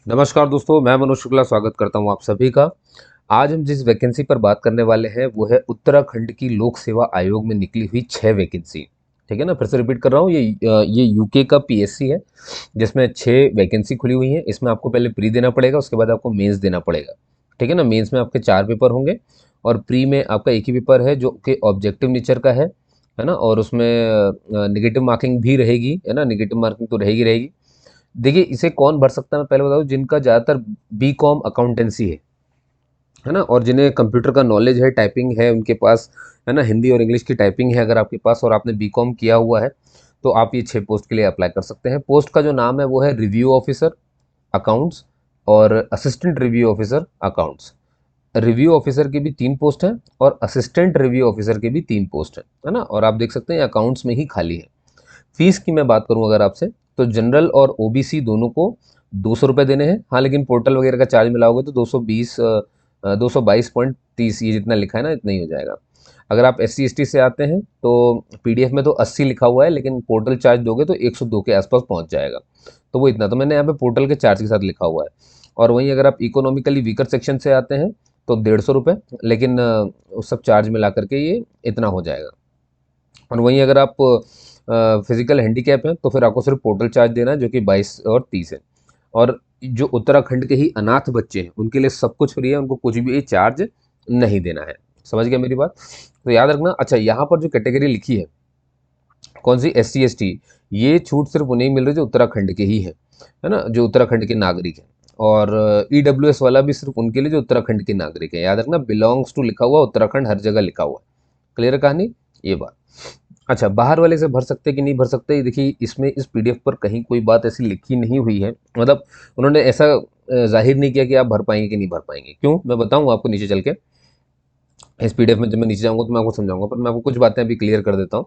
नमस्कार दोस्तों, मैं मनोज शुक्ला स्वागत करता हूं आप सभी का। आज हम जिस वैकेंसी पर बात करने वाले हैं वो है उत्तराखंड की लोक सेवा आयोग में निकली हुई 6 वैकेंसी। ठीक है ना, फिर से रिपीट कर रहा हूँ, ये यूके का पीएससी है जिसमें 6 वैकेंसी खुली हुई हैं। इसमें आपको पहले प्री देना पड़ेगा, उसके बाद आपको मेंस देना पड़ेगा। ठीक है ना, मेंस में आपके 4 पेपर होंगे और प्री में आपका एक ही पेपर है जो कि ऑब्जेक्टिव नेचर का है ना। और उसमें निगेटिव मार्किंग भी रहेगी, है ना, निगेटिव मार्किंग तो रहेगी। देखिए, इसे कौन भर सकता है मैं पहले बता दूं, जिनका ज़्यादातर बीकॉम अकाउंटेंसी है ना, और जिन्हें कंप्यूटर का नॉलेज है, टाइपिंग है उनके पास, है ना, हिंदी और इंग्लिश की टाइपिंग है अगर आपके पास और आपने बीकॉम किया हुआ है तो आप ये 6 पोस्ट के लिए अप्लाई कर सकते हैं। पोस्ट का जो नाम है वो है रिव्यू ऑफिसर अकाउंट्स और assistant review officer accounts. Review officer की भी 3 पोस्ट हैं और असिस्टेंट रिव्यू ऑफिसर की भी 3 पोस्ट है ना। और आप देख सकते हैं अकाउंट्स में ही खाली है। फीस की मैं बात करूं अगर आपसे, तो जनरल और ओबीसी दोनों को 200 रुपये देने हैं। हाँ, लेकिन पोर्टल वगैरह का चार्ज मिलाओगे तो 222.30 ये जितना लिखा है ना इतना ही हो जाएगा। अगर आप एस सी एस टी से आते हैं तो पीडीएफ में तो 80 लिखा हुआ है, लेकिन पोर्टल चार्ज दोगे तो 102 के आसपास पहुंच जाएगा। तो वो इतना तो मैंने यहाँ पे पोर्टल के चार्ज के साथ लिखा हुआ है। और वहीं अगर आप इकोनॉमिकली वीकर सेक्शन से आते हैं तो 150 रुपये, लेकिन उस सब चार्ज मिला करके ये इतना हो जाएगा। और वहीं अगर आप फिजिकल हैंडीकैप हैं तो फिर आपको सिर्फ पोर्टल चार्ज देना है जो कि 22 और 30 है। और जो उत्तराखंड के ही अनाथ बच्चे हैं उनके लिए सब कुछ फ्री है, उनको कुछ भी चार्ज नहीं देना है। समझ गया मेरी बात? तो याद रखना। अच्छा, यहाँ पर जो कैटेगरी लिखी है कौन सी, एस सी एस टी, ये छूट सिर्फ उन्हें मिल रही है जो उत्तराखंड के ही है ना, जो उत्तराखंड के नागरिक हैं। और ई डब्ल्यू एस वाला भी सिर्फ उनके लिए जो उत्तराखंड के नागरिक हैं। याद रखना, बिलोंग्स टू लिखा हुआ, उत्तराखंड हर जगह लिखा हुआ है। क्लियर है कहानी? ये बात। अच्छा, बाहर वाले से भर सकते कि नहीं भर सकते, देखिए इसमें इस पीडीएफ पर कहीं कोई बात ऐसी लिखी नहीं हुई है। मतलब उन्होंने ऐसा जाहिर नहीं किया कि आप भर पाएंगे कि नहीं भर पाएंगे। क्यों, मैं बताऊं आपको नीचे चल के। इस पीडीएफ में जब मैं नीचे जाऊंगा तो मैं आपको समझाऊंगा, पर मैं आपको कुछ बातें अभी क्लियर कर देता हूँ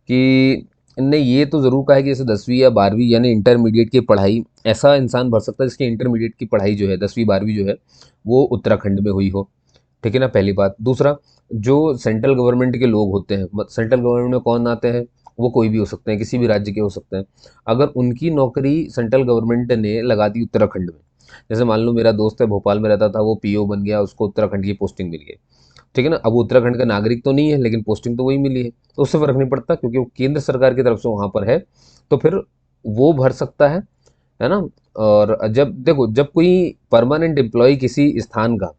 कि इनने ये तो ज़रूर कहा है कि जैसे 10वीं या 12वीं यानी इंटरमीडिएट की पढ़ाई ऐसा इंसान भर सकता है जिसकी इंटरमीडिएट की पढ़ाई जो है 10वीं 12वीं जो है वो उत्तराखंड में हुई हो। ठीक है ना, पहली बात। दूसरा, जो सेंट्रल गवर्नमेंट के लोग होते हैं, सेंट्रल गवर्नमेंट में कौन आते हैं, वो कोई भी हो सकते हैं, किसी भी राज्य के हो सकते हैं। अगर उनकी नौकरी सेंट्रल गवर्नमेंट ने लगा दी उत्तराखंड में, जैसे मान लो मेरा दोस्त है भोपाल में रहता था, वो पीओ बन गया, उसको उत्तराखंड की पोस्टिंग मिल गई। ठीक है ना, अब वो उत्तराखंड का नागरिक तो नहीं है लेकिन पोस्टिंग तो वही मिली है, तो उससे फर्क नहीं पड़ता क्योंकि वो केंद्र सरकार की तरफ से वहां पर है। तो फिर वो भर सकता है ना। और जब देखो, जब कोई परमानेंट एम्प्लॉय किसी स्थान का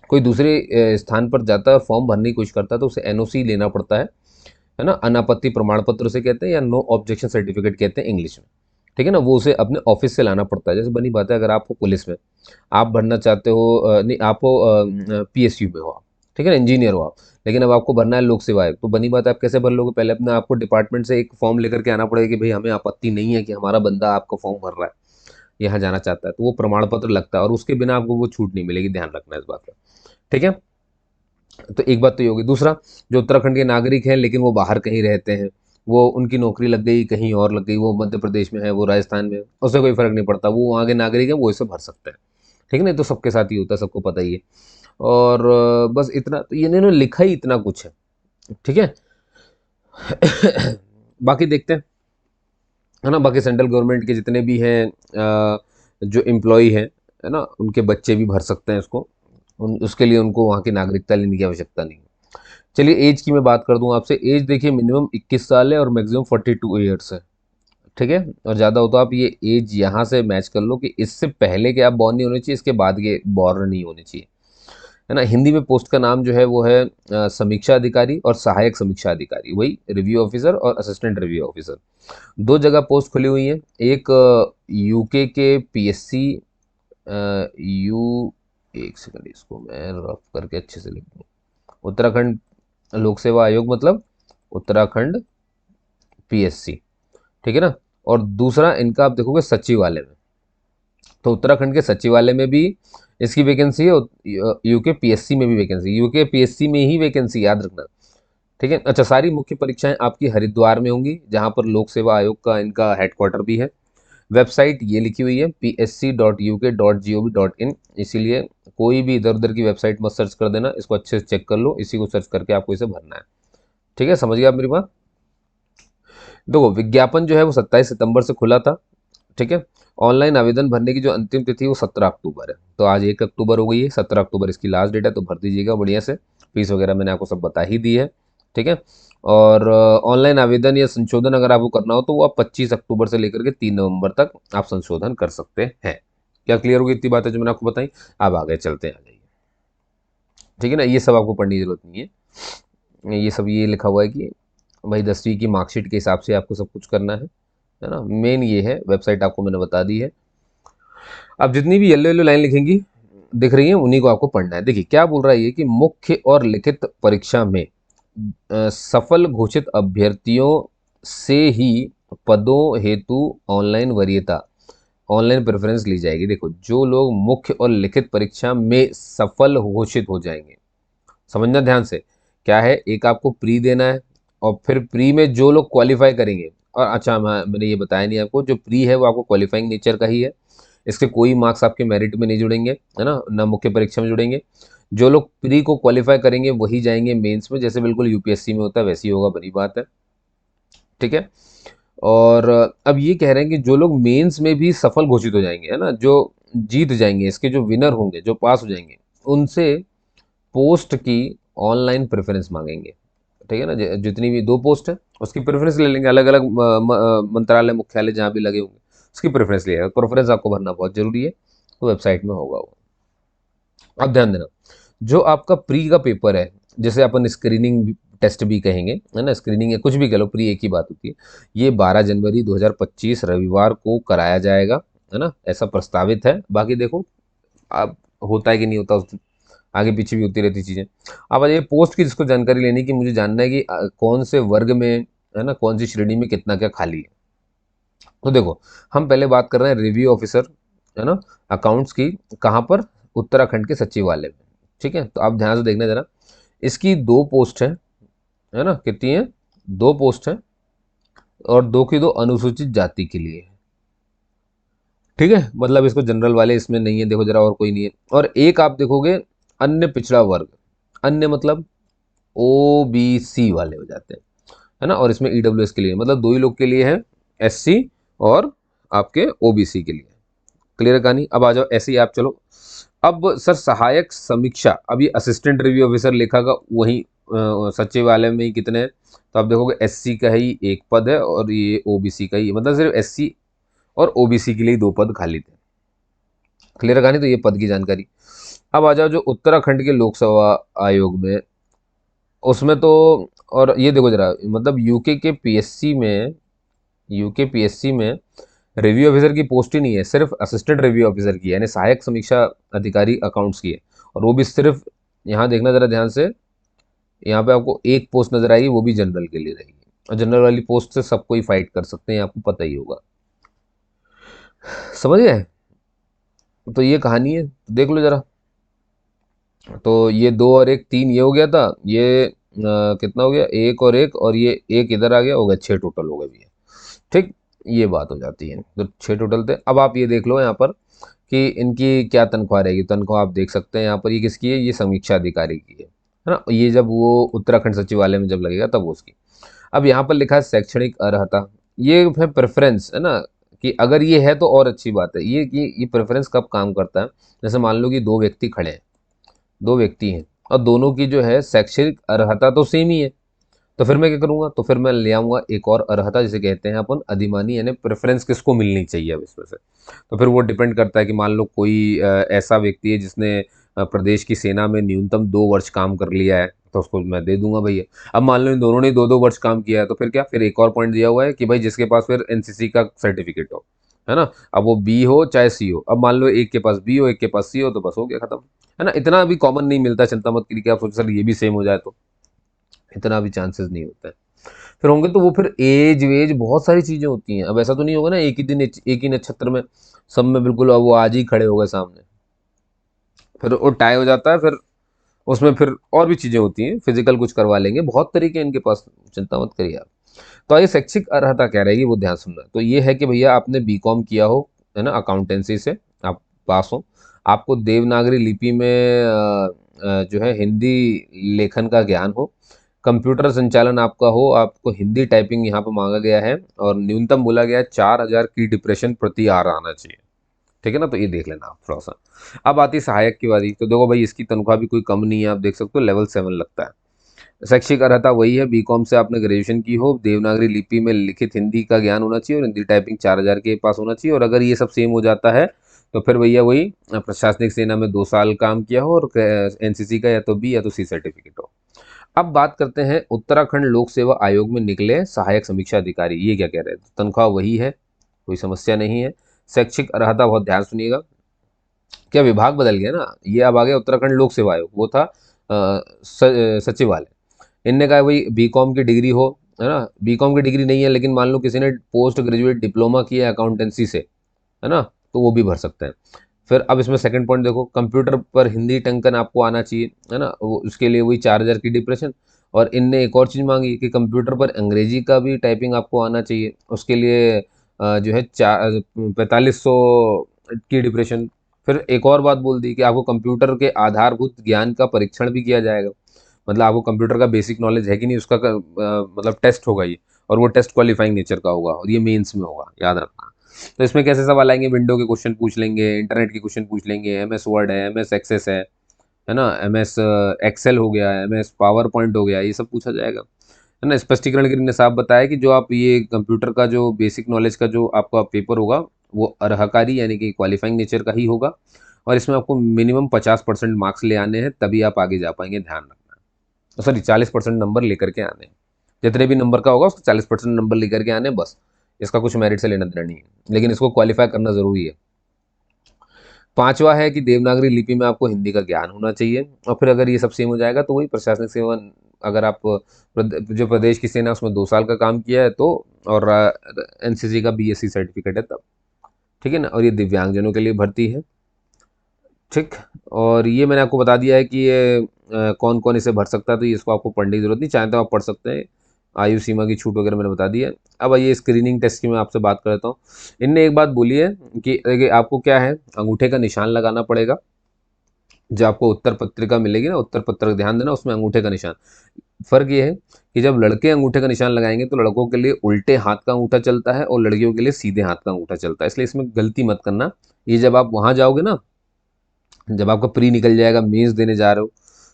कोई दूसरे स्थान पर जाता है और फॉर्म भरने की कोशिश करता है तो उसे एनओसी लेना पड़ता है ना, अनापत्ति प्रमाण पत्र उसे कहते हैं, या नो ऑब्जेक्शन सर्टिफिकेट कहते हैं इंग्लिश में। ठीक है ना, वो उसे अपने ऑफिस से लाना पड़ता है। जैसे बनी बात है, अगर आप हो पुलिस में, आप भरना चाहते हो, नहीं आप हो पीएसयू में हो आप, ठीक है ना, इंजीनियर हो आप, लेकिन अब आपको भरना है लोक सेवा आयोग, तो बनी बात है आप कैसे भर लोगे? पहले अपने आपको डिपार्टमेंट से एक फॉर्म लेकर के आना पड़ेगा कि भाई हमें आपत्ति नहीं है कि हमारा बंदा आपका फॉर्म भर रहा है, यहाँ जाना चाहता है, तो वो प्रमाण पत्र लगता है और उसके बिना आपको वो छूट नहीं मिलेगी। ध्यान रखना इस बात का। ठीक है, तो एक बात तो ये होगी। दूसरा, जो उत्तराखंड के नागरिक हैं लेकिन वो बाहर कहीं रहते हैं, वो उनकी नौकरी लग गई कहीं और लग गई, वो मध्य प्रदेश में है, वो राजस्थान में है, उससे कोई फर्क नहीं पड़ता, वो वहाँ के नागरिक हैं, वो इसे भर सकते हैं। ठीक है ना, ये तो सबके साथ ही होता है, सबको पता ही है। और बस इतना तो ये इन्होंने लिखा ही इतना कुछ है। ठीक है। बाकी देखते हैं, है ना, बाकी सेंट्रल गवर्नमेंट के जितने भी हैं जो एम्प्लॉय हैं, है ना, उनके बच्चे भी भर सकते हैं इसको। उसके लिए उनको वहाँ की नागरिकता लेने की आवश्यकता नहीं है। चलिए, एज की मैं बात कर दूं आपसे। एज देखिए, मिनिमम 21 साल है और मैक्सिमम 42 ईयर्स है। ठीक है, और ज़्यादा हो तो आप ये एज यहाँ से मैच कर लो कि इससे पहले के आप बॉर्न नहीं होने चाहिए, इसके बाद के बॉर्न नहीं होने चाहिए। है ना। हिंदी में पोस्ट का नाम जो है वो है समीक्षा अधिकारी और सहायक समीक्षा अधिकारी, वही रिव्यू ऑफिसर और असिस्टेंट रिव्यू ऑफिसर। 2 जगह पोस्ट खुली हुई है। एक यूके के पीएससी, यू, एक सेकंड इसको मैं रफ करके अच्छे से लिख दूँ, उत्तराखंड लोक सेवा आयोग मतलब उत्तराखंड पीएससी। ठीक है ना। और दूसरा इनका आप देखोगे सचिवालय में, तो उत्तराखंड के सचिवालय में भी इसकी वैकेंसी है, यूके पीएससी में भी वैकेंसी, यूके पीएससी में ही वैकेंसी, याद रखना। ठीक है। अच्छा, सारी मुख्य परीक्षाएं आपकी हरिद्वार में होंगी जहां पर लोक सेवा आयोग का इनका हेडक्वार्टर भी है। वेबसाइट ये लिखी हुई है psc.uk.gov.in, इसीलिए कोई भी इधर उधर की वेबसाइट मत सर्च कर देना, इसको अच्छे से चेक कर लो, इसी को सर्च करके आपको इसे भरना है। ठीक है, समझ गए आप मेरी बात? देखो, विज्ञापन जो है वो 27 सितंबर से खुला था ठीक है। ऑनलाइन आवेदन भरने की जो अंतिम तिथि है वो 17 अक्टूबर है। तो आज 1 अक्टूबर हो गई है, 17 अक्टूबर इसकी लास्ट डेट है, तो भर दीजिएगा बढ़िया से। फीस वगैरह मैंने आपको सब बता ही दी है, ठीक है। और ऑनलाइन आवेदन या संशोधन अगर आपको करना हो तो वो आप 25 अक्टूबर से लेकर के 3 नवंबर तक आप संशोधन कर सकते हैं। क्या क्लियर होगी इतनी बातें जो मैंने आपको बताई? अब आगे चलते हैं, आ जाइए, ठीक है ना। ये सब आपको पढ़ने की जरूरत नहीं है, ये सब ये लिखा हुआ है कि भाई 10वीं की मार्कशीट के हिसाब से आपको सब कुछ करना है ना। मेन ये है, वेबसाइट आपको मैंने बता दी है। अब जितनी भी येलो येलो लाइन लिखेंगी दिख रही है, उन्हीं को आपको पढ़ना है। देखिए क्या बोल रहा है ये कि मुख्य और लिखित परीक्षा में सफल घोषित अभ्यर्थियों से ही पदों हेतु ऑनलाइन वरीयता, ऑनलाइन प्रेफरेंस ली जाएगी। देखो, जो लोग मुख्य और लिखित परीक्षा में सफल घोषित हो जाएंगे, समझना ध्यान से, क्या है, एक आपको प्री देना है, और फिर प्री में जो लोग क्वालिफाई करेंगे, और अच्छा मैंने ये बताया नहीं आपको, जो प्री है वो आपको क्वालिफाइंग नेचर का ही है, इसके कोई मार्क्स आपके मेरिट में नहीं जुड़ेंगे, है ना मुख्य परीक्षा में जुड़ेंगे। जो लोग प्री को क्वालिफाई करेंगे वही जाएंगे मेंस में, जैसे बिल्कुल यूपीएससी में होता है वैसे ही होगा, बड़ी बात है, ठीक है। और अब ये कह रहे हैं कि जो लोग मेंस में भी सफल घोषित हो जाएंगे, है ना, जो जीत जाएंगे, इसके जो विनर होंगे, जो पास हो जाएंगे, उनसे पोस्ट की ऑनलाइन प्रेफरेंस मांगेंगे, ठीक है ना। जितनी भी 2 पोस्ट है उसकी प्रेफरेंस ले लेंगे, अलग अलग मंत्रालय मुख्यालय जहाँ भी लगे होंगे उसकी प्रेफरेंस लिएगा। प्रेफरेंस आपको भरना बहुत जरूरी है, तो वेबसाइट में होगा वो। अब ध्यान देना, जो आपका प्री का पेपर है, जैसे अपन स्क्रीनिंग टेस्ट भी कहेंगे, है ना, स्क्रीनिंग है, कुछ भी कह लो, प्री एक ही बात होती है। ये 12 जनवरी 2025 रविवार को कराया जाएगा, है ना, ऐसा प्रस्तावित है। बाकी देखो अब होता है कि नहीं होता, उस दिन आगे पीछे भी होती रहती चीज़ें। अब ये पोस्ट की जिसको जानकारी लेनी कि मुझे जानना है कि कौन से वर्ग में, है ना, कौन सी श्रेणी में कितना क्या खाली है। तो देखो, हम पहले बात कर रहे हैं रिव्यू ऑफिसर, है ना, अकाउंट्स की, कहाँ पर, उत्तराखंड के सचिवालय में, ठीक है। तो आप ध्यान से देखना जरा, इसकी 2 पोस्ट है ना, कितनी है, 2 पोस्ट है, और 2 की 2 अनुसूचित जाति के लिए है, ठीक है। मतलब इसको जनरल वाले इसमें नहीं है, देखो जरा, और कोई नहीं है। और एक आप देखोगे अन्य पिछड़ा वर्ग, अन्य मतलब ओबीसी वाले हो जाते हैं, है ना, और इसमें ईडब्ल्यूएस के लिए, मतलब 2 ही लोग के लिए है, एससी और आपके ओबीसी के लिए। क्लियर कहानी? अब आ जाओ ऐसे ही आप चलो। अब सर सहायक समीक्षा, अभी असिस्टेंट रिव्यू ऑफिसर लिखा का वही सचिवालय में ही कितने हैं, तो आप देखोगे एससी का ही 1 पद है, और ये ओबीसी का ही, मतलब सिर्फ एससी और ओबीसी के लिए 2 पद खाली थे। क्लियर कहानी? तो ये पद की जानकारी। अब आ जाओ जो उत्तराखंड के लोकसभा आयोग में, उसमें तो, और ये देखो जरा, मतलब यूके के पीएससी में, यूके पीएससी में रिव्यू ऑफिसर की पोस्ट ही नहीं है, सिर्फ असिस्टेंट रिव्यू ऑफिसर की है, यानी सहायक समीक्षा अधिकारी अकाउंट्स की है। और वो भी सिर्फ, यहाँ देखना जरा ध्यान से, यहाँ पे आपको 1 पोस्ट नजर आएगी, वो भी जनरल के लिए रहेगी। और जनरल वाली पोस्ट से सब कोई फाइट कर सकते हैं, आपको पता ही होगा, समझ गए। तो ये कहानी है, देख लो जरा। तो ये 2 और 1 3 ये हो गया था, ये कितना हो गया, 1 और 1, और ये एक इधर आ गया, हो गया 6 टोटल हो गए भैया, ठीक। ये बात हो जाती है, तो 6 टोटल थे। अब आप ये देख लो यहाँ पर कि इनकी क्या तनख्वाह रहेगी। तनख्वाह आप देख सकते हैं यहाँ पर, ये किसकी है, ये समीक्षा अधिकारी की है ना। ये जब वो उत्तराखंड सचिवालय में जब लगेगा तब उसकी। अब यहाँ पर लिखा है शैक्षणिक अर्हता, ये है प्रेफरेंस, है ना, कि अगर ये है तो और अच्छी बात है। ये कि ये प्रेफरेंस कब काम करता है, जैसे मान लो कि 2 व्यक्ति खड़े हैं, 2 व्यक्ति हैं, और दोनों की जो है शैक्षणिक अर्हता तो सेम ही है, तो फिर मैं क्या करूंगा, तो फिर मैं ले आऊंगा एक और अर्हता, जिसे कहते हैं अपन अधिमानी, यानी प्रेफरेंस किसको मिलनी चाहिए अब इसमें से। तो फिर वो डिपेंड करता है कि मान लो कोई ऐसा व्यक्ति है जिसने प्रदेश की सेना में न्यूनतम 2 वर्ष काम कर लिया है, तो उसको मैं दे दूंगा भैया। अब मान लो इन दोनों ने 2-2 वर्ष काम किया है, तो फिर क्या, फिर एक और पॉइंट दिया हुआ है कि भाई जिसके पास फिर एनसीसी का सर्टिफिकेट हो, है ना, अब वो बी हो चाहे सी हो। अब मान लो एक के पास बी हो, एक के पास सी हो, तो बस हो गया खत्म, है ना। इतना भी कॉमन नहीं मिलता, चिंता मत करिए कि आप सोचो सर ये भी सेम हो जाए, तो इतना भी चांसेस नहीं होता है। फिर होंगे तो वो फिर एज वेज बहुत सारी चीजें होती हैं। अब ऐसा तो नहीं होगा ना एक ही दिन एक ही नक्षत्र में सब में बिल्कुल अब वो आज ही खड़े हो गए सामने, फिर वो टाई हो जाता है, फिर उसमें फिर और भी चीजें होती हैं, फिजिकल कुछ करवा लेंगे, बहुत तरीके हैं इनके पास, चिंता मत करिए आप। तो आइए शैक्षिक अर्हता क्या रहेगी वो ध्यान सुनना। तो ये है कि भैया आपने बीकॉम किया हो, है ना, अकाउंटेंसी से आप पास हो, आपको देवनागरी लिपि में जो है हिंदी लेखन का ज्ञान हो, कंप्यूटर संचालन आपका हो, आपको हिंदी टाइपिंग यहाँ पर मांगा गया है और न्यूनतम बोला गया है 4,000 की डिप्रेशन प्रति आवर आना चाहिए। ठीक है ना, तो ये देख लेना आप थोड़ा सा। अब आती सहायक की बारी, तो देखो भाई इसकी तनख्वाह भी कोई कम नहीं है, आप देख सकते हो लेवल 7 लगता है। शैक्षिक अर्हता वही है, बीकॉम से आपने ग्रेजुएशन की हो, देवनागरी लिपि में लिखित हिंदी का ज्ञान होना चाहिए और हिंदी टाइपिंग 4,000 के पास होना चाहिए। और अगर ये सब सेम हो जाता है तो फिर भैया वही प्रशासनिक सेना में 2 साल काम किया हो और एनसीसी का या तो बी या तो सी सर्टिफिकेट हो। अब बात करते हैं उत्तराखंड लोक सेवा आयोग में निकले सहायक समीक्षा अधिकारी, ये क्या कह रहे हैं। तो तनख्वाह वही है, कोई समस्या नहीं है। शैक्षिक अर्हता बहुत ध्यान सुनिएगा, क्या विभाग बदल गया ना, ये अब आ गया उत्तराखंड लोक सेवा आयोग, वो था सचिवालय। इनने कहा वही बीकॉम की डिग्री हो, है ना। बीकॉम की डिग्री नहीं है लेकिन मान लो किसी ने पोस्ट ग्रेजुएट डिप्लोमा किया है अकाउंटेंसी से, है ना, तो वो भी भर सकते हैं। फिर अब इसमें सेकंड पॉइंट देखो, कंप्यूटर पर हिंदी टंकन आपको आना चाहिए, है ना, वो उसके लिए वही 4,000 की डिप्रेशन। और इनने एक और चीज़ मांगी कि कंप्यूटर पर अंग्रेजी का भी टाइपिंग आपको आना चाहिए, उसके लिए जो है 4,4500 की डिप्रेशन। फिर एक और बात बोल दी कि आपको कंप्यूटर के आधारभूत ज्ञान का परीक्षण भी किया जाएगा, मतलब आपको कंप्यूटर का बेसिक नॉलेज है कि नहीं उसका मतलब टेस्ट होगा ये, और वो टेस्ट क्वालिफाइंग नेचर का होगा और ये मेंस में होगा, याद रखना। तो इसमें कैसे सवाल आएंगे, विंडो के क्वेश्चन पूछ लेंगे, इंटरनेट के क्वेश्चन पूछ लेंगे, एमएस वर्ड है, एमएस एक्सेस है ना, एमएस एक्सेल हो गया, एमएस पावर पॉइंट हो गया, ये सब पूछा जाएगा, है ना। स्पष्टीकरण के लिए साफ बताया कि जो आप ये कंप्यूटर का जो बेसिक नॉलेज का जो आपका पेपर होगा वो अर्हकारी यानी कि क्वालिफाइंग नेचर का ही होगा, और इसमें आपको मिनिमम 50% मार्क्स ले आने हैं, तभी आप आगे जा पाएंगे, ध्यान रखना। सॉरी 40% नंबर लेकर के आने हैं, जितने भी नंबर का होगा उसको 40% नंबर लेकर के आने, बस। इसका कुछ मेरिट से लेना देना नहीं है, लेकिन इसको क्वालिफाई करना जरूरी है। पांचवा है कि देवनागरी लिपि में आपको हिंदी का ज्ञान होना चाहिए। और फिर अगर ये सब सेम हो जाएगा तो वही प्रशासनिक सेवा, अगर आप जो प्रदेश की सेना उसमें 2 साल का काम किया है तो, और एनसीसी का बीएससी सर्टिफिकेट है तब, ठीक है ना। और ये दिव्यांगजनों के लिए भर्ती है, ठीक। और ये मैंने आपको बता दिया है कि ये कौन कौन इसे भर सकता है, तो ये इसको आपको पढ़ने की जरूरत नहीं, चाहे तो आप पढ़ सकते हैं। आयु सीमा की छूट वगैरह मैंने बता दी है। अब आइए स्क्रीनिंग टेस्ट की मैं आपसे बात करता हूँ। इनने एक बात बोली है कि देखिए आपको क्या है, अंगूठे का निशान लगाना पड़ेगा। जो आपको उत्तर पत्रिका मिलेगी ना, उत्तर पत्रक ध्यान देना, उसमें अंगूठे का निशान। फर्क ये है कि जब लड़के अंगूठे का निशान लगाएंगे तो लड़कों के लिए उल्टे हाथ का अंगूठा चलता है और लड़कियों के लिए सीधे हाथ का अंगूठा चलता है, इसलिए इसमें गलती मत करना। ये जब आप वहां जाओगे ना, जब आपका प्री निकल जाएगा, मेंस देने जा रहे हो,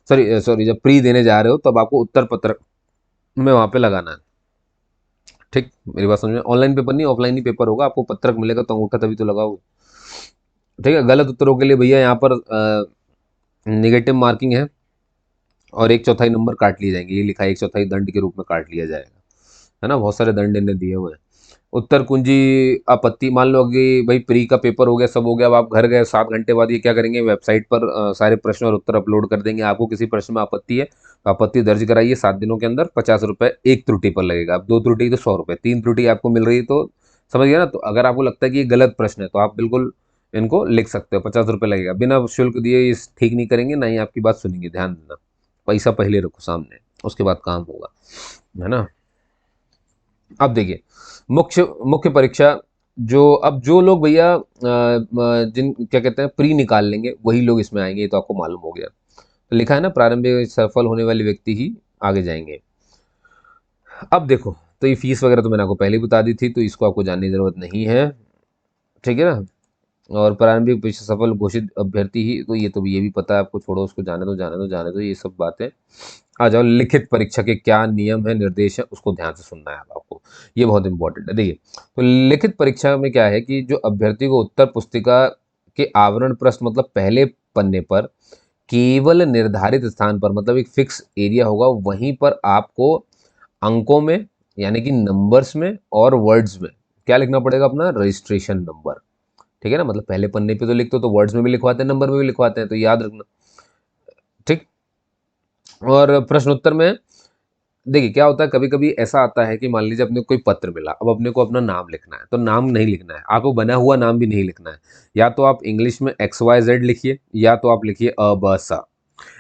सॉरी सॉरी जब प्री देने जा रहे हो तब आपको उत्तर पत्रक में वहां पे लगाना है, ठीक। मेरी बात समझ में, ऑनलाइन पेपर नहीं, ऑफलाइन ही पेपर होगा, आपको पत्रक मिलेगा तो अंगूठा तभी तो लगाओगे, ठीक है। गलत उत्तरों के लिए भैया यहाँ पर निगेटिव मार्किंग है और 1/4 नंबर काट लिए जाएंगे, ये लिखा है 1/4 दंड के रूप में काट लिया जाएगा, है ना। बहुत सारे दंड इन्हें दिए हुए हैं। उत्तर कुंजी आपत्ति, मान लो कि भाई प्री का पेपर हो गया, सब हो गया, अब आप घर गए, 7 घंटे बाद ये क्या करेंगे, वेबसाइट पर सारे प्रश्न और उत्तर अपलोड कर देंगे। आपको किसी प्रश्न में आपत्ति है तो आपत्ति दर्ज कराइए, 7 दिनों के अंदर 50 रुपये एक त्रुटि पर लगेगा। अब 2 त्रुटि तो 100 रुपये, 3 त्रुटि आपको मिल रही है तो समझ गया ना। तो अगर आपको लगता है कि ये गलत प्रश्न है तो आप बिल्कुल इनको लिख सकते हो, 50 रुपये लगेगा, बिना शुल्क दिए ये ठीक नहीं करेंगे, ना ही आपकी बात सुनेंगे, ध्यान देना। पैसा पहले रखो सामने, उसके बाद काम होगा, है ना। अब देखिए मुख्य मुख्य परीक्षा, जो अब जो लोग भैया जिन क्या कहते हैं प्री निकाल लेंगे वही लोग इसमें आएंगे, ये तो आपको मालूम हो गया। तो लिखा है ना, प्रारंभिक सफल होने वाले व्यक्ति ही आगे जाएंगे। अब देखो, तो ये फीस वगैरह तो मैंने आपको पहले ही बता दी थी, तो इसको आपको जानने की जरूरत नहीं है, ठीक है ना। और प्रारंभिक परीक्षा सफल घोषित अभ्यर्थी ही, तो ये भी पता है आपको, छोड़ो उसको, जाने दो जाने दो जाने दो, ये सब बातें। आ जाओ, लिखित परीक्षा के क्या नियम है, निर्देश है, उसको ध्यान से सुनना है आपको, ये बहुत इंपॉर्टेंट है। देखिए, तो लिखित परीक्षा में क्या है कि जो अभ्यर्थी को उत्तर पुस्तिका के आवरण प्रश्न, मतलब पहले पन्ने पर केवल निर्धारित स्थान पर, मतलब एक फिक्स एरिया होगा, वहीं पर आपको अंकों में यानी कि नंबर्स में और वर्ड्स में क्या लिखना पड़ेगा, अपना रजिस्ट्रेशन नंबर, ठीक है ना। मतलब पहले पन्ने पे तो लिखते हो, तो वर्ड्स में भी लिखवाते हैं, नंबर में भी लिखवाते हैं, तो याद रखना, ठीक। और प्रश्न उत्तर में देखिए क्या होता है, कभी कभी ऐसा आता है कि मान लीजिए अपने को कोई पत्र मिला, अब अपने को अपना नाम लिखना है, तो नाम नहीं लिखना है आपको, बना हुआ नाम भी नहीं लिखना है। या तो आप इंग्लिश में XYZ लिखिए, या तो आप लिखिए अ ब स।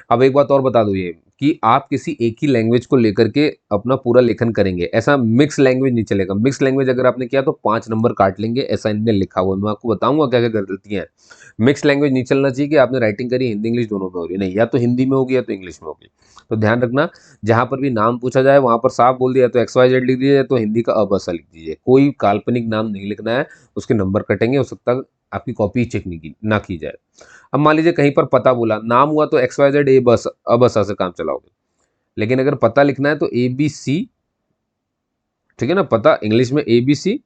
अब एक बात और बता दूँ, ये कि आप किसी एक ही लैंग्वेज को लेकर के अपना पूरा लेखन करेंगे। ऐसा मिक्स लैंग्वेज नहीं चलेगा। मिक्स लैंग्वेज अगर आपने किया तो 5 नंबर काट लेंगे, ऐसा इनने लिखा हुआ है। मैं आपको बताऊंगा क्या क्या गलतियां हैं। मिक्स लैंग्वेज नहीं चलना चाहिए कि आपने राइटिंग करी हिंदी इंग्लिश दोनों में हो रही है, नहीं, या तो हिंदी में होगी या तो इंग्लिश में होगी। तो ध्यान रखना, जहां पर भी नाम पूछा जाए वहां पर साफ बोल दिया, तो XYZ लिख दीजिए, तो हिंदी का अबसा लिख दीजिए। कोई काल्पनिक नाम नहीं लिखना है, उसके नंबर कटेंगे, हो सकता है आपकी कॉपी चेक नहीं की ना की जाए। अब मान लीजिए कहीं पर पता बोला, नाम हुआ तो XYZ ए बस अबसा से काम चलाओगे, लेकिन अगर पता लिखना है तो ABC, ठीक है ना, पता इंग्लिश में ABC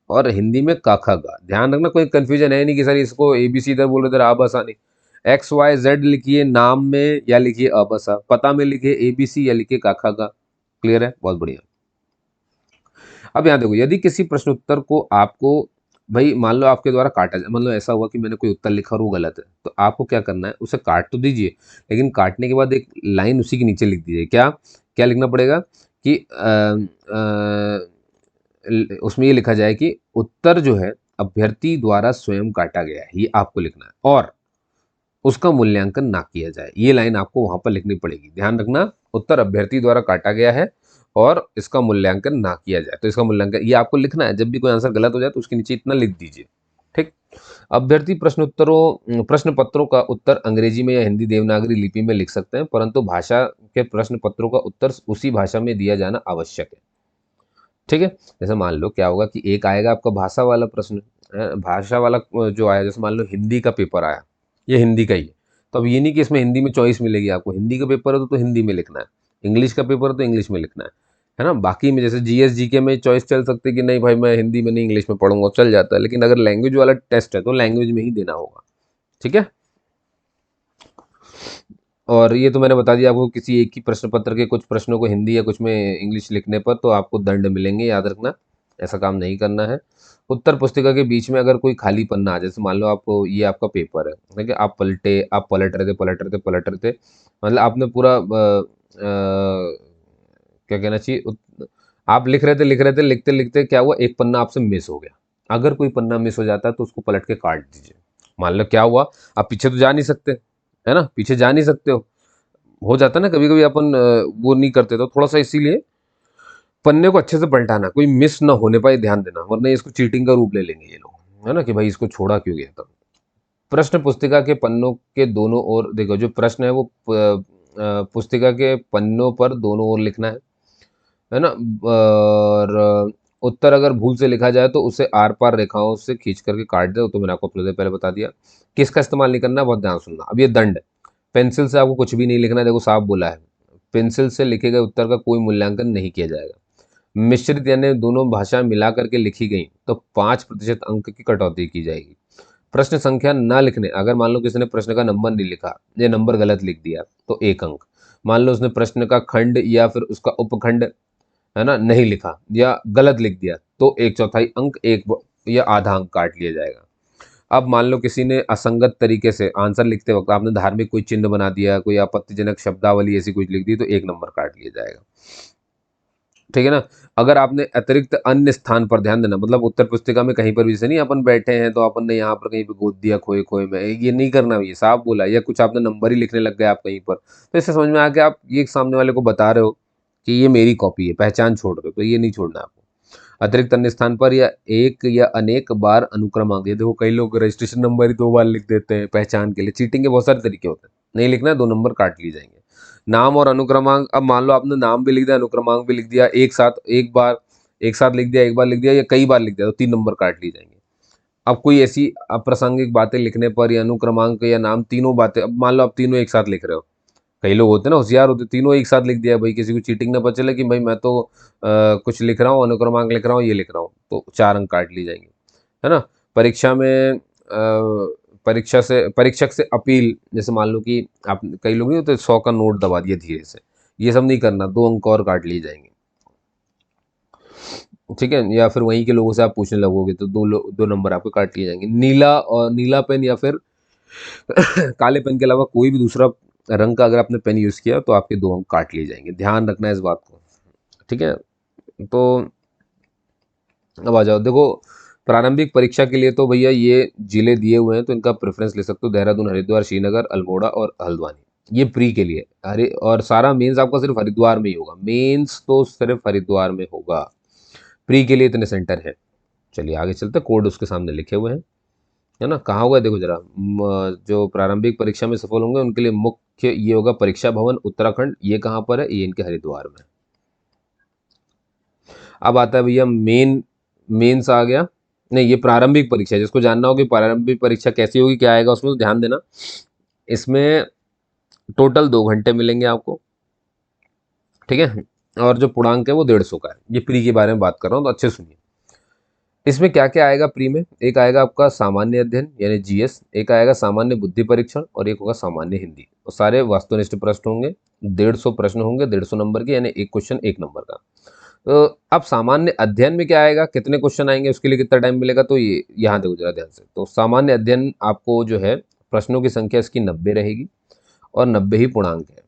और हिंदी में काखा गा। ध्यान रखना, कोई कंफ्यूजन है नहीं कि सर इसको ABC इधर बोल रहे इधर आबसा नहीं। XYZ लिखिए नाम में या लिखिए अबसा, पता में लिखिए ABC या लिखिए काखा गा। क्लियर है, बहुत बढ़िया। अब यहाँ देखो, यदि किसी प्रश्न उत्तर को आपको, भाई मान लो आपके द्वारा काटा जाए, मतलब ऐसा हुआ कि मैंने कोई उत्तर लिखा और वो गलत है, तो आपको क्या करना है, उसे काट तो दीजिए, लेकिन काटने के बाद एक लाइन उसी के नीचे लिख दीजिए। क्या क्या लिखना पड़ेगा कि उसमें ये लिखा जाए कि उत्तर जो है अभ्यर्थी द्वारा स्वयं काटा गया है, ये आपको लिखना है, और उसका मूल्यांकन ना किया जाए। ये लाइन आपको वहां पर लिखनी पड़ेगी। ध्यान रखना, उत्तर अभ्यर्थी द्वारा काटा गया है और इसका मूल्यांकन ना किया जाए। तो इसका मूल्यांकन ये आपको लिखना है। जब भी कोई आंसर गलत हो जाए तो उसके नीचे इतना लिख दीजिए। ठीक। अभ्यर्थी प्रश्न पत्रों का उत्तर अंग्रेजी में या हिंदी देवनागरी लिपि में लिख सकते हैं, परंतु भाषा के प्रश्न पत्रों का उत्तर उसी भाषा में दिया जाना आवश्यक है। ठीक है। जैसे मान लो क्या होगा कि एक आएगा आपका भाषा वाला प्रश्न, भाषा वाला जो आया, जैसे मान लो हिंदी का पेपर आया, ये हिंदी का ही है, तो अब ये नहीं कि इसमें हिंदी में चॉइस मिलेगी आपको। हिंदी का पेपर है तो हिंदी में लिखना है, इंग्लिश का पेपर है तो इंग्लिश में लिखना है ना। बाकी में जैसे GS GK में चॉइस चल सकती है कि नहीं भाई मैं हिंदी में नहीं इंग्लिश में पढ़ूंगा, चल जाता है, लेकिन अगर लैंग्वेज वाला टेस्ट है तो लैंग्वेज में ही देना होगा। ठीक है। और ये तो मैंने बता दिया आपको, किसी एक ही प्रश्न पत्र के कुछ प्रश्नों को हिंदी या कुछ में इंग्लिश लिखने पर तो आपको दंड मिलेंगे, याद रखना, ऐसा काम नहीं करना है। उत्तर पुस्तिका के बीच में अगर कोई खाली पन्ना आ, जैसे मान लो आप, ये आपका पेपर है, ठीक है, आप पलटे, आप पलट रहे थे, मतलब आपने पूरा क्या कहना चाहिए, आप लिख रहे थे, लिखते लिखते क्या हुआ, एक पन्ना आपसे मिस हो गया। अगर कोई पन्ना मिस हो जाता है तो उसको पलट के काट दीजिए। मान लो क्या हुआ, आप पीछे तो जा नहीं सकते, है ना, पीछे जा नहीं सकते हो जाता है ना कभी कभी अपन वो नहीं करते, तो थोड़ा सा इसीलिए पन्ने को अच्छे से पलटाना, कोई मिस ना होने पाए, ध्यान देना, वरना इसको चीटिंग का रूप ले लेंगे ये लोग, है ना, कि भाई इसको छोड़ा क्यों गया। तब प्रश्न पुस्तिका के पन्नों के दोनों ओर देखो, जो प्रश्न है वो पुस्तिका के पन्नों पर दोनों ओर लिखना है ना। और उत्तर अगर भूल से लिखा जाए तो उसे आर पार रेखाओं से खींच करके काट दे, तो मैंने आपको पहले बता दिया। किसका इस्तेमाल नहीं करना, बहुत ध्यान सुनना। अब ये दंड, पेंसिल से आपको कुछ भी नहीं लिखना है, देखो साफ बोला है, पेंसिल से लिखे गए उत्तर का कोई मूल्यांकन नहीं किया जाएगा। मिश्रित यानी दोनों भाषाएं मिला करके लिखी गई तो 5% अंक की कटौती की जाएगी। प्रश्न संख्या न लिखने, अगर मान लो किसी ने प्रश्न का नंबर नहीं लिखा, ये नंबर गलत लिख दिया तो 1 अंक। मान लो उसने प्रश्न का खंड या फिर उसका उपखंड, है ना, नहीं लिखा या गलत लिख दिया तो 1/4 अंक, या आधा अंक काट लिया जाएगा। अब मान लो किसी ने असंगत तरीके से आंसर लिखते वक्त आपने धार्मिक कोई चिन्ह बना दिया, कोई आपत्तिजनक शब्दावली ऐसी कुछ लिख दी, तो 1 नंबर काट लिया जाएगा। ठीक है ना। अगर आपने अतिरिक्त अन्य स्थान पर, ध्यान देना, मतलब उत्तर पुस्तिका में कहीं पर भी से नहीं, अपन बैठे हैं तो अपन ने यहाँ पर कहीं पे गोद दिया खोए खोए में, ये नहीं करना, ये साफ बोला, या कुछ आपने नंबर ही लिखने लग गए आप कहीं पर, तो इससे समझ में आ गया आप ये सामने वाले को बता रहे हो कि ये मेरी कॉपी है, पहचान छोड़ रहे हो, तो ये नहीं छोड़ना आपको। अतिरिक्त अन्य स्थान पर या एक या अनेक बार अनुक्रमांक, ये देखो कई लोग रजिस्ट्रेशन नंबर ही 2 बार लिख देते हैं पहचान के लिए। चीटिंग के बहुत सारे तरीके होते हैं, नहीं लिखना है, 2 नंबर काट लिए जाएंगे। नाम और अनुक्रमांक, अब मान लो आपने नाम भी लिख दिया अनुक्रमांक भी लिख दिया एक साथ, एक साथ लिख दिया, एक बार लिख दिया या कई बार लिख दिया, तो 3 नंबर काट लिए जाएंगे। अब कोई ऐसी अप्रासंगिक बातें लिखने पर या अनुक्रमांक या नाम तीनों बातें, अब मान लो आप तीनों एक साथ लिख रहे हो, कई लोग होते हैं ना होशियार होते, तीनों एक साथ लिख दिया, भाई किसी को चीटिंग ना पता चले कि भाई मैं तो कुछ लिख रहा हूँ, अनुक्रमांक लिख रहा हूँ, ये लिख रहा हूँ, तो 4 अंक काट लिए जाएंगे, है ना। परीक्षा में परीक्षक से अपील, जैसे मान लो कि आप, कई लोग नहीं होते 100 का नोट दबा दिया धीरे से, ये सब नहीं करना, 2 अंक और काट लिए जाएंगे। ठीक है। या फिर वहीं के लोगों से आप पूछने लगोगे तो 2 नंबर आपके काट लिए जाएंगे। नीला पेन या फिर काले पेन के अलावा कोई भी दूसरा रंग का अगर आपने पेन यूज किया तो आपके 2 अंक काट लिए जाएंगे, ध्यान रखना है इस बात को। ठीक है। तो अब आ जाओ, देखो प्रारंभिक परीक्षा के लिए तो भैया ये जिले दिए हुए हैं, तो इनका प्रेफरेंस ले सकते हो, देहरादून, हरिद्वार, श्रीनगर, अल्मोड़ा और हल्द्वानी। ये प्री के लिए। अरे और सारा मेंस आपका सिर्फ हरिद्वार में ही होगा, मेंस तो सिर्फ हरिद्वार में होगा, प्री के लिए इतने सेंटर हैं। चलिए आगे चलते, कोड उसके सामने लिखे हुए हैं, है ना, कहाँ होगा देखो जरा, जो प्रारंभिक परीक्षा में सफल होंगे उनके लिए मुख्य ये होगा परीक्षा भवन उत्तराखंड, ये कहाँ पर है, ये इनके हरिद्वार में। अब आता है भैया मेंस आ गया, नहीं ये प्रारंभिक परीक्षा, जिसको जानना हो कि प्रारंभिक परीक्षा कैसी होगी क्या आएगा उसमें, तो ध्यान देना, इसमें टोटल 2 घंटे मिलेंगे आपको, ठीक है, और जो पूर्णांक है वो 150 का है। ये प्री के बारे में बात कर रहा हूँ, तो अच्छे सुनिए। इसमें क्या क्या आएगा प्री में, एक आएगा आपका सामान्य अध्ययन यानी जीएस, एक आएगा सामान्य बुद्धि परीक्षण, और एक होगा सामान्य हिंदी, और सारे वस्तुनिष्ठ प्रश्न होंगे, 150 प्रश्न होंगे, 150 नंबर के, यानी एक क्वेश्चन 1 नंबर का। तो अब सामान्य अध्ययन में क्या आएगा, कितने क्वेश्चन आएंगे, उसके लिए कितना टाइम मिलेगा, तो ये यहाँ देखो जरा ध्यान से। तो सामान्य अध्ययन आपको जो है प्रश्नों की संख्या इसकी 90 रहेगी, और 90 ही पूर्णांक है।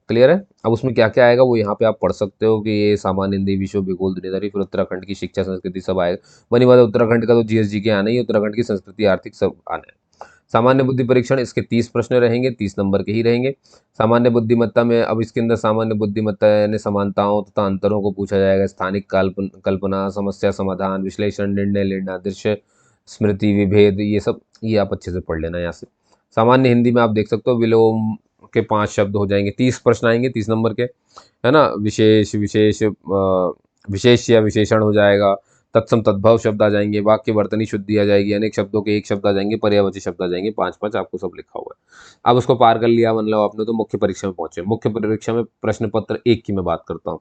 क्लियर है। अब उसमें क्या क्या आएगा वो यहाँ पे आप पढ़ सकते हो कि ये सामान्य हिंदी, विश्व, भूगोल, दुनियादारी, फिर उत्तराखंड की शिक्षा संस्कृति सब आएगा। बनी बात है, उत्तराखंड का तो जीएसजी के आना ही, उत्तराखंड की संस्कृति आर्थिक सब आना है। सामान्य बुद्धि परीक्षण, इसके 30 प्रश्न रहेंगे, 30 नंबर के ही रहेंगे। सामान्य बुद्धिमत्ता में, अब इसके अंदर सामान्य बुद्धिमत्ता यानी समानताओं तथा अंतरों को पूछा जाएगा, स्थानिक कल्पना, समस्या समाधान, विश्लेषण, निर्णय लेना, दृश्य स्मृति, विभेद, ये सब ये आप अच्छे से पढ़ लेना यहाँ से। सामान्य हिंदी में आप देख सकते हो विलोम के 5 शब्द हो जाएंगे, 30 प्रश्न आएंगे 30 नंबर के, है ना, विशेष विशेष विशेष या विशेषण हो जाएगा, तत्सम तद्भव शब्द आ जाएंगे, वाक्य वर्तनी शुद्धि आ जाएगी, अनेक शब्दों के एक शब्द आ जाएंगे, पर्यायवाची शब्द आ जाएंगे, 5 5 आपको सब लिखा हुआ है। अब उसको पार कर लिया मतलब आपने, तो मुख्य परीक्षा में पहुंचे। मुख्य परीक्षा में प्रश्न पत्र 1 की मैं बात करता हूँ।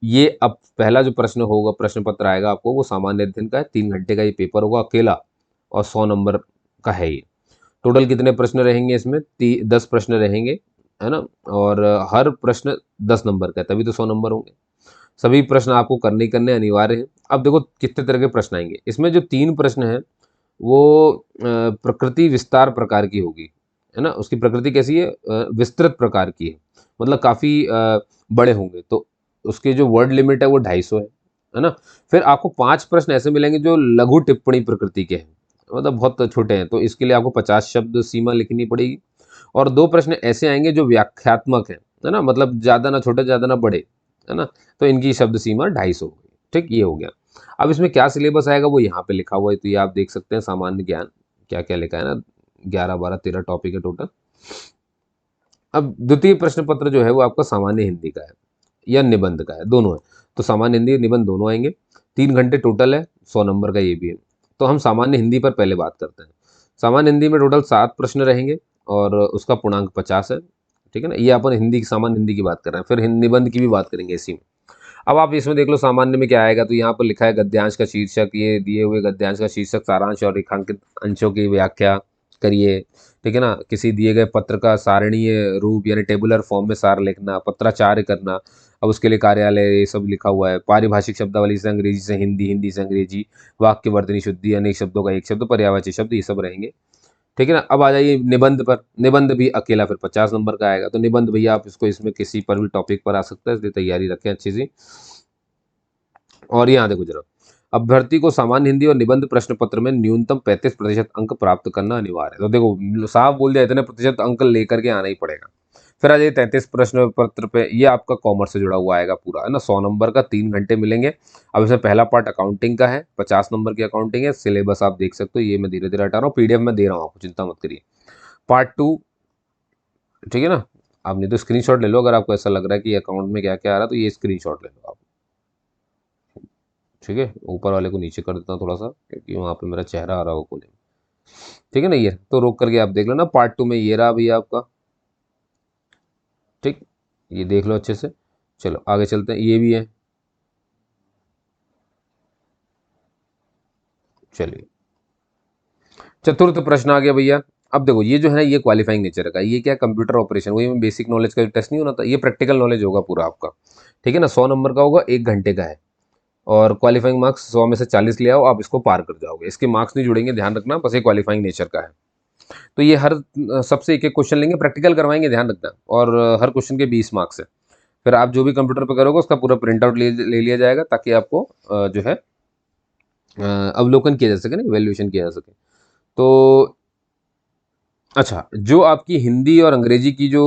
ये अब पहला जो प्रश्न होगा, प्रश्न पत्र आएगा आपको, वो सामान्य अध्ययन का है, 3 घंटे का ये पेपर होगा अकेला, और 100 नंबर का है ये। टोटल कितने प्रश्न रहेंगे इसमें, 10 प्रश्न रहेंगे, है ना, और हर प्रश्न 10 नंबर का है, तभी तो 100 नंबर होंगे। सभी प्रश्न आपको करने ही करने अनिवार्य हैं। अब देखो कितने तरह के प्रश्न आएंगे इसमें, जो 3 प्रश्न हैं वो प्रकृति विस्तार प्रकार की होगी, है ना, उसकी प्रकृति कैसी है, विस्तृत प्रकार की है, मतलब काफ़ी बड़े होंगे, तो उसके जो वर्ड लिमिट है वो 250 है ना। फिर आपको 5 प्रश्न ऐसे मिलेंगे जो लघु टिप्पणी प्रकृति के हैं, मतलब बहुत छोटे हैं, तो इसके लिए आपको 50 शब्द सीमा लिखनी पड़ेगी। और 2 प्रश्न ऐसे आएंगे जो व्याख्यात्मक है ना, मतलब ज़्यादा ना छोटे ज़्यादा ना बड़े, है ना, तो इनकी शब्द सीमा 250 हो गई। ठीक, ये हो गया। अब इसमें क्या सिलेबस आएगा वो यहाँ पे लिखा हुआ है, तो ये आप देख सकते हैं, सामान्य ज्ञान क्या क्या लिखा है ना, 11 12 13 टॉपिक है टोटल। अब द्वितीय प्रश्न पत्र जो है वो आपका सामान्य हिंदी का है या निबंध का है, दोनों है, तो सामान्य हिंदी निबंध दोनों आएंगे। 3 घंटे टोटल है, 100 नंबर का ये भी है। तो हम सामान्य हिंदी पर पहले बात करते हैं। सामान्य हिंदी में टोटल 7 प्रश्न रहेंगे, और उसका पूर्णांक 50 है, ठीक है ना। ये अपन हिंदी की, सामान्य हिंदी की बात कर रहे हैं, फिर निबंध की भी बात करेंगे इसी में। अब आप इसमें देख लो सामान्य में क्या आएगा, तो यहाँ पर लिखा है गद्यांश का शीर्षक, ये दिए हुए गद्यांश का शीर्षक, सारांश और रेखांकित अंशों की व्याख्या करिए, ठीक है ना। किसी दिए गए पत्र का सारणीय रूप यानी टेबुलर फॉर्म में सार लिखना, पत्राचार्य करना, अब उसके लिए कार्यालय, ये सब लिखा हुआ है। पारिभाषिक शब्दावली से अंग्रेजी से हिंदी, हिंदी से अंग्रेजी, वाक्य वर्तनी शुद्धि, अनेक शब्दों का एक शब्द, पर्यायवाची शब्द, ये सब रहेंगे, ठीक है ना। अब आ जाइए निबंध पर। निबंध भी अकेला फिर 50 नंबर का आएगा, तो निबंध भैया आप इसको, इसमें किसी पर भी टॉपिक पर आ सकता है, इसलिए तैयारी रखें अच्छी सी। और यहाँ देखो जरा, अभ्यर्थी को सामान्य हिंदी और निबंध प्रश्न पत्र में न्यूनतम 35% अंक प्राप्त करना अनिवार्य है। तो देखो साहब बोल दिया, इतने प्रतिशत अंक लेकर के आना ही पड़ेगा। फिर आ जाइए 33 प्रश्न पत्र पे, ये आपका कॉमर्स से जुड़ा हुआ आएगा पूरा, है ना, 100 नंबर का, 3 घंटे मिलेंगे। अब इसमें पहला पार्ट अकाउंटिंग का है, 50 नंबर की अकाउंटिंग है। सिलेबस आप देख सकते हो, ये मैं धीरे धीरे हटा रहा हूँ, पीडीएफ में दे रहा हूँ आपको, चिंता मत करिए। पार्ट 2, ठीक है ना, आप नहीं तो स्क्रीनशॉट ले लो, अगर आपको ऐसा लग रहा है कि अकाउंट में क्या क्या आ रहा है, तो ये स्क्रीनशॉट ले लो आप, ठीक है। ऊपर वाले को नीचे कर देता हूँ थोड़ा सा, क्योंकि वहाँ पे मेरा चेहरा आ रहा हो कोने में, ठीक है ना। ये तो रोक करके आप देख लो ना, पार्ट 2 में ये रहा भैया आपका, ठीक, ये देख लो अच्छे से। चलो आगे चलते हैं, ये भी है, चलिए। चतुर्थ प्रश्न आ गया भैया। अब देखो ये जो है ना, ये क्वालिफाइंग नेचर का, ये क्या, कंप्यूटर ऑपरेशन, वही में बेसिक नॉलेज का टेस्ट नहीं होना था, ये प्रैक्टिकल नॉलेज होगा पूरा आपका, ठीक है ना। 100 नंबर का होगा, 1 घंटे का है, और क्वालिफाइंग मार्क्स 100 में से 40 ले आओ, आप इसको पार कर जाओगे। इसके मार्क्स नहीं जुड़ेंगे, ध्यान रखना, बस ये क्वालिफाइंग नेचर का है। तो ये हर सबसे एक एक क्वेश्चन लेंगे, प्रैक्टिकल करवाएंगे, ध्यान रखना, और हर क्वेश्चन के 20 मार्क्स है। फिर आप जो भी कंप्यूटर पर करोगे उसका पूरा प्रिंट आउट ले लिया जाएगा, ताकि आपको जो है अवलोकन किया जा सके ना, वैल्यूएशन किया जा सके। तो अच्छा, जो आपकी हिंदी और अंग्रेजी की जो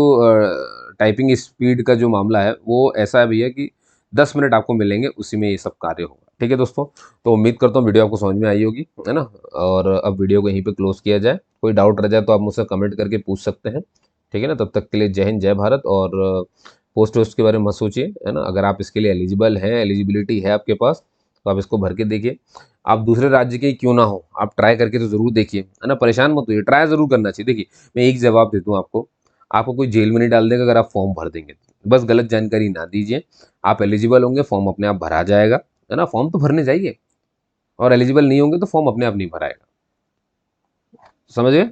टाइपिंग स्पीड का जो मामला है, वो ऐसा है भैया कि 10 मिनट आपको मिलेंगे, उसी में ये सब कार्य होगा। ठीक है दोस्तों? तो उम्मीद करता हूँ वीडियो आपको समझ में आई होगी, है ना? और अब वीडियो को यहीं पे क्लोज़ किया जाए। कोई डाउट रह जाए तो आप मुझसे कमेंट करके पूछ सकते हैं। ठीक है ना? तब तक के लिए जय हिंद, जय भारत। और पोस्ट वोस्ट के बारे में मत सोचिए, है ना? अगर आप इसके लिए एलिजिबल हैं, एलिजिबिलिटी है आपके पास, तो आप इसको भर के देखिए। आप दूसरे राज्य के ही क्यों ना हो, आप ट्राई करके तो ज़रूर देखिए, है ना? परेशान मत होइए, ट्राई ज़रूर करना चाहिए। देखिए, मैं एक जवाब देता हूँ आपको, आपको कोई जेल में नहीं डाल देगा अगर आप फॉर्म भर देंगे तो। बस गलत जानकारी ना दीजिए, आप एलिजिबल होंगे, फॉर्म अपने आप भरा जाएगा, है ना? फॉर्म तो भरने जाइए, और एलिजिबल नहीं होंगे तो फॉर्म अपने आप नहीं भराएगा। समझ गए?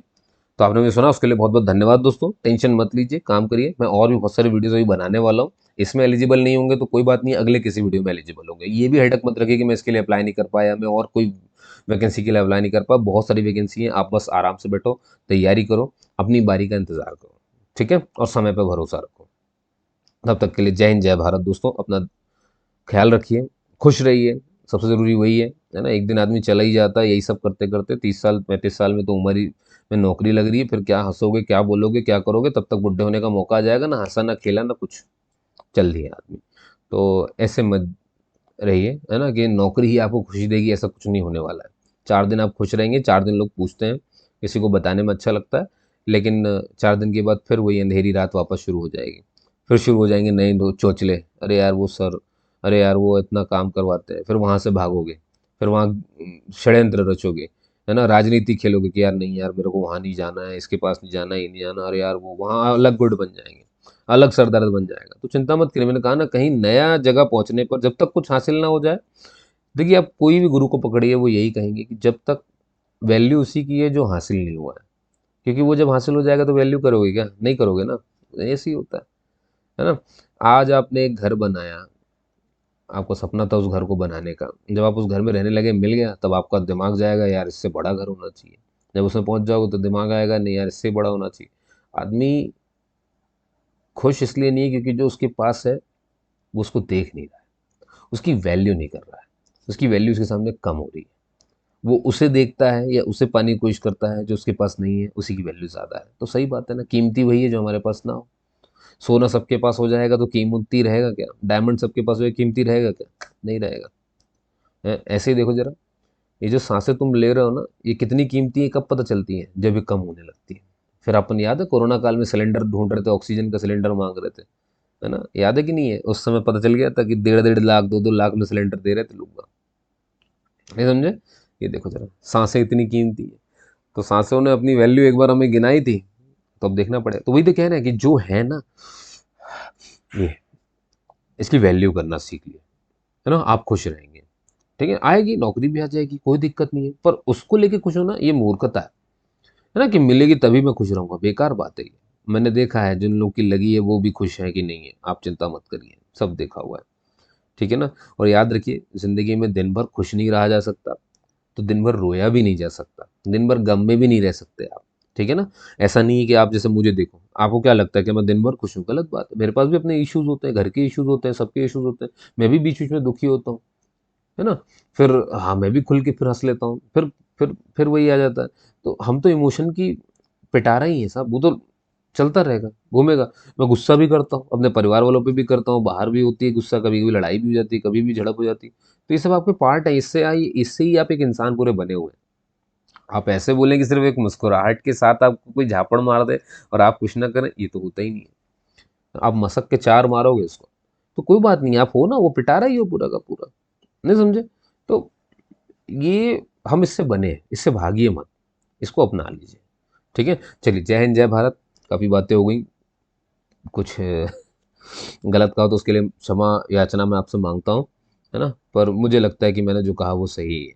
तो आपने मुझे सुना, उसके लिए बहुत बहुत धन्यवाद दोस्तों। टेंशन मत लीजिए, काम करिए। मैं और भी बहुत सारी वीडियोस अभी बनाने वाला हूँ। इसमें एलिजिबल नहीं होंगे तो कोई बात नहीं, अगले किसी वीडियो में एलिजिबल होंगे। ये भी हेडक मत रखिए कि मैं इसके लिए अप्लाई नहीं कर पाया, मैं और कोई वैकेंसी के लिए अप्लाई नहीं कर पाया। बहुत सारी वैकेंसी हैं, आप बस आराम से बैठो, तैयारी करो, अपनी बारी का इंतजार करो। ठीक है? और समय पर भरोसा रखो। तब तक के लिए जय हिंद, जय भारत दोस्तों। अपना ख्याल रखिए, खुश रहिए, सबसे ज़रूरी वही है ना? एक दिन आदमी चला ही जाता है, यही सब करते-करते 30 साल, 35 साल में तो उम्र ही में नौकरी लग रही है, फिर क्या हँसोगे, क्या बोलोगे, क्या करोगे? तब तक बुड्ढे होने का मौका आ जाएगा, ना हँसा, ना खेला, ना कुछ। चल दिए आदमी। तो ऐसे मत रहिए, है ना? कि नौकरी ही आपको खुशी देगी, ऐसा कुछ नहीं होने वाला है। 4 दिन आप खुश रहेंगे, 4 दिन लोग पूछते हैं, किसी को बताने में अच्छा लगता है, लेकिन 4 दिन के बाद फिर वही अंधेरी रात वापस शुरू हो जाएगी। फिर शुरू हो जाएँगे नए दो चोचले, अरे यार वो सर, अरे यार वो इतना काम करवाते हैं, फिर वहाँ से भागोगे, फिर वहाँ षड्यंत्र रचोगे, है ना? राजनीति खेलोगे कि यार नहीं यार, मेरे को वहाँ नहीं जाना है, इसके पास नहीं जाना, ये नहीं जाना, अरे यार वो वहाँ अलग गुट बन जाएँगे, अलग सरदर्द बन जाएगा। तो चिंता मत करिए, मैंने कहा ना, कहीं नया जगह पहुँचने पर जब तक कुछ हासिल ना हो जाए, देखिए आप कोई भी गुरु को पकड़िए, वो यही कहेंगे कि जब तक वैल्यू उसी की है जो हासिल नहीं हुआ है। क्योंकि वो जब हासिल हो जाएगा तो वैल्यू करोगे क्या? नहीं करोगे ना। ऐसे ही होता है ना? आज आपने एक घर बनाया, आपका सपना था उस घर को बनाने का, जब आप उस घर में रहने लगे, मिल गया, तब आपका दिमाग जाएगा यार इससे बड़ा घर होना चाहिए। जब उसमें पहुंच जाओगे तो दिमाग आएगा नहीं यार इससे बड़ा होना चाहिए। आदमी खुश इसलिए नहीं है क्योंकि जो उसके पास है वो उसको देख नहीं रहा है, उसकी वैल्यू नहीं कर रहा है, उसकी वैल्यू उसके सामने कम हो रही है। वो उसे देखता है या उसे पाने की कोशिश करता है जो उसके पास नहीं है, उसी की वैल्यू ज़्यादा है। तो सही बात है ना, कीमती वही है जो हमारे पास ना हो। सोना सबके पास हो जाएगा तो कीमती रहेगा क्या? डायमंड सबके पास हो, कीमती रहेगा क्या? नहीं रहेगा। ऐसे ही देखो जरा, ये जो सांसें तुम ले रहे हो ना, ये कितनी कीमती है, कब पता चलती है? जब ये कम होने लगती है। फिर अपन, याद है कोरोना काल में सिलेंडर ढूंढ रहे थे, ऑक्सीजन का सिलेंडर मांग रहे थे, है ना? याद है कि नहीं है? उस समय पता चल गया था कि 1.5 लाख 2-2 लाख में सिलेंडर दे रहे थे लोग। नहीं समझे? ये देखो जरा, सांसें इतनी कीमती है। तो सांसों ने अपनी वैल्यू एक बार हमें गिनाई थी, तो अब देखना पड़ेगा। तो वही तो कह रहे हैं कि जो है ना, ये इसकी वैल्यू करना सीख लिया, है ना? आप खुश रहेंगे। ठीक है? आएगी नौकरी भी आ जाएगी, कोई दिक्कत नहीं है, पर उसको लेके खुश होना ये मूर्खता है ना? कि मिलेगी तभी मैं खुश रहूंगा, बेकार बात है ये। मैंने देखा है जिन लोग की लगी है वो भी खुश है कि नहीं है, आप चिंता मत करिए, सब देखा हुआ है। ठीक है ना? और याद रखिए, जिंदगी में दिन भर खुश नहीं रहा जा सकता, तो दिन भर रोया भी नहीं जा सकता, दिन भर गम में भी नहीं रह सकते आप। ठीक है ना? ऐसा नहीं है कि आप जैसे मुझे देखो, आपको क्या लगता है कि मैं दिन भर खुश हूँ? गलत बात है। मेरे पास भी अपने इश्यूज होते हैं, घर के इश्यूज होते हैं, सबके इश्यूज होते हैं। मैं भी बीच बीच में दुखी होता हूँ, है ना? फिर हाँ, मैं भी खुल के फिर हंस लेता हूँ, फिर वही आ जाता है। तो हम तो इमोशन की पिटारा ही है साहब, वो तो चलता रहेगा, घूमेगा। मैं गुस्सा भी करता हूँ, अपने परिवार वालों पे भी करता हूँ, बाहर भी होती है गुस्सा, कभी कभी लड़ाई भी हो जाती है, कभी भी झड़प हो जाती है। तो ये सब आपके पार्ट है, इससे ही आप एक इंसान पूरे बने हुए हैं। आप ऐसे बोलें कि सिर्फ एक मुस्कुराहट के साथ आपको कोई झापड़ मार दे और आप कुछ ना करें, ये तो होता ही नहीं है। आप मसक के 4 मारोगे उसको, तो कोई बात नहीं, आप हो ना, वो पिटारा ही हो पूरा का पूरा। नहीं समझे? तो ये हम इससे बने हैं, इससे भागिए मत, इसको अपना लीजिए। ठीक है? चलिए, जय हिंद, जय भारत। काफ़ी बातें हो गई, कुछ गलत कहा तो उसके लिए क्षमा याचना मैं आपसे मांगता हूँ, है ना? पर मुझे लगता है कि मैंने जो कहा वो सही है।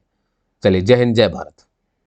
चलिए, जय हिंद, जय भारत।